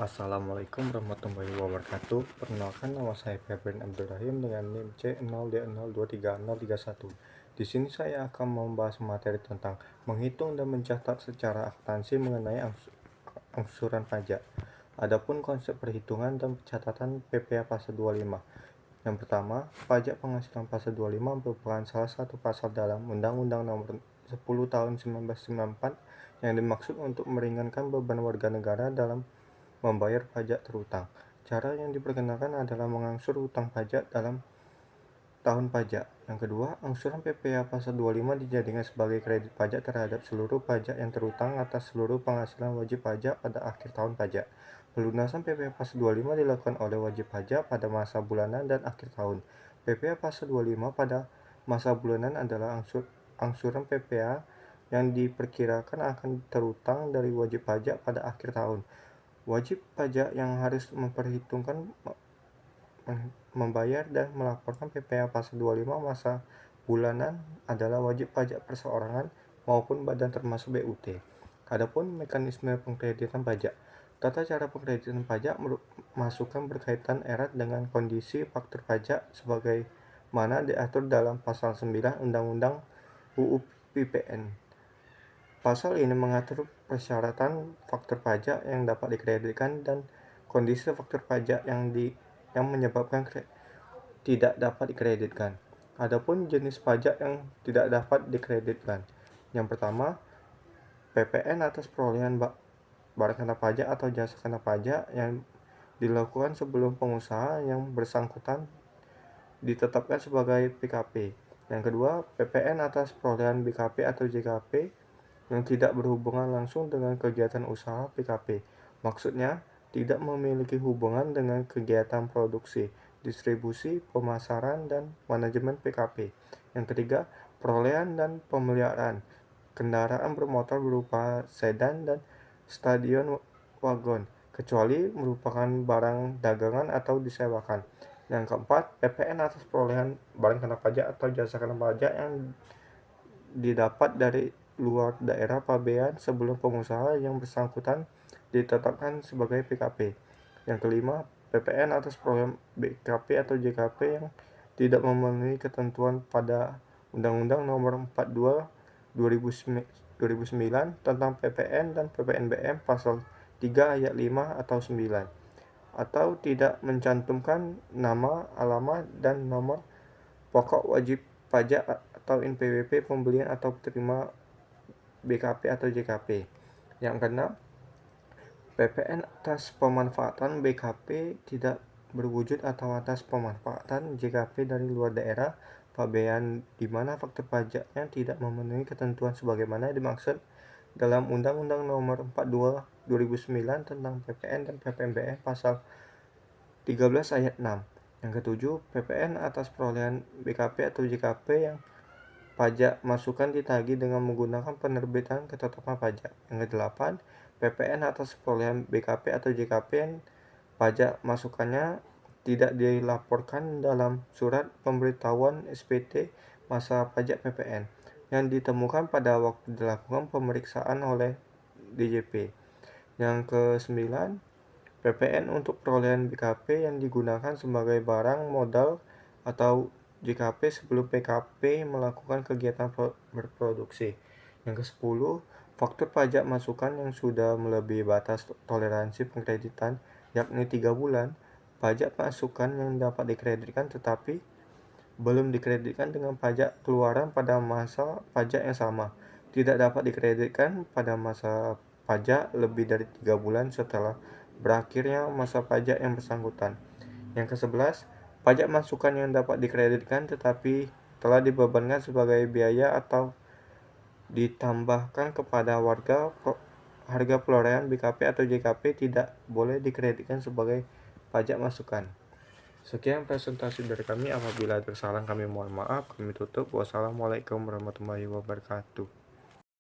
Assalamualaikum warahmatullahi wabarakatuh. Perkenalkan, nama saya Febrin Abdul Rahim dengan NIM C0D023031. Di sini saya akan membahas materi tentang menghitung dan mencatat secara akuntansi mengenai angsuran pajak. Adapun konsep perhitungan dan pencatatan PPh Pasal 25. Yang pertama, pajak penghasilan Pasal 25 merupakan salah satu pasal dalam Undang-Undang Nomor 10 Tahun 1994 yang dimaksud untuk meringankan beban warga negara dalam membayar pajak terutang. Cara yang diperkenalkan adalah mengangsur hutang pajak dalam tahun pajak. Yang kedua, angsuran PPh Pasal 25 dijadikan sebagai kredit pajak terhadap seluruh pajak yang terutang atas seluruh penghasilan wajib pajak pada akhir tahun pajak. Pelunasan PPh Pasal 25 dilakukan oleh wajib pajak pada masa bulanan dan akhir tahun. PPh Pasal 25 pada masa bulanan adalah angsuran PPh yang diperkirakan akan terutang dari wajib pajak pada akhir tahun. Wajib pajak yang harus memperhitungkan, membayar dan melaporkan PPh Pasal 25 masa bulanan adalah wajib pajak perseorangan maupun badan termasuk BUT. Adapun mekanisme pengkreditan pajak. Tata cara pengkreditan pajak masukan berkaitan erat dengan kondisi faktur pajak sebagaimana diatur dalam Pasal 9 Undang-Undang UU PPN. Pasal ini mengatur persyaratan faktur pajak yang dapat dikreditkan dan kondisi faktur pajak yang menyebabkan tidak dapat dikreditkan. Adapun jenis pajak yang tidak dapat dikreditkan. Yang pertama, PPN atas perolehan barang kena pajak atau jasa kena pajak yang dilakukan sebelum pengusaha yang bersangkutan ditetapkan sebagai PKP. Yang kedua, PPN atas perolehan BKP atau JKP yang tidak berhubungan langsung dengan kegiatan usaha PKP. Maksudnya, tidak memiliki hubungan dengan kegiatan produksi, distribusi, pemasaran, dan manajemen PKP. Yang ketiga, perolehan dan pemeliharaan kendaraan bermotor berupa sedan dan stadion wagon, kecuali merupakan barang dagangan atau disewakan. Yang keempat, PPN atas perolehan barang kena pajak atau jasa kena pajak yang didapat dari luar daerah pabean sebelum pengusaha yang bersangkutan ditetapkan sebagai PKP. Yang kelima, PPN atas program BKP atau JKP yang tidak memenuhi ketentuan pada Undang-Undang Nomor 42 2009 tentang PPN dan PPNBM Pasal 3 Ayat 5 atau 9, atau tidak mencantumkan nama, alamat, dan nomor pokok wajib pajak atau NPWP pembelian atau penerima BKP atau JKP. Yang keenam, PPN atas pemanfaatan BKP tidak berwujud atau atas pemanfaatan JKP dari luar daerah pabean di mana faktur pajaknya tidak memenuhi ketentuan sebagaimana dimaksud dalam Undang-Undang Nomor 42 2009 tentang PPN dan PPNBM Pasal 13 Ayat 6. Yang ketujuh, PPN atas perolehan BKP atau JKP yang pajak masukan ditagih dengan menggunakan penerbitan ketetapan pajak. Yang kedelapan, PPN atas perolehan BKP atau JKP yang pajak masukannya tidak dilaporkan dalam surat pemberitahuan SPT masa pajak PPN yang ditemukan pada waktu dilakukan pemeriksaan oleh DJP. Yang kesembilan, PPN untuk perolehan BKP yang digunakan sebagai barang modal atau JKP sebelum PKP melakukan kegiatan berproduksi. Yang ke-10, faktur pajak masukan yang sudah melebihi batas toleransi pengkreditan yakni 3 bulan, pajak masukan yang dapat dikreditkan tetapi belum dikreditkan dengan pajak keluaran pada masa pajak yang sama, tidak dapat dikreditkan pada masa pajak lebih dari 3 bulan setelah berakhirnya masa pajak yang bersangkutan. Yang ke-11, pajak masukan yang dapat dikreditkan tetapi telah dibebankan sebagai biaya atau ditambahkan kepada harga perolehan BKP atau JKP tidak boleh dikreditkan sebagai pajak masukan. Sekian presentasi dari kami. Apabila tersalah kami mohon maaf. Kami tutup. Wassalamualaikum warahmatullahi wabarakatuh.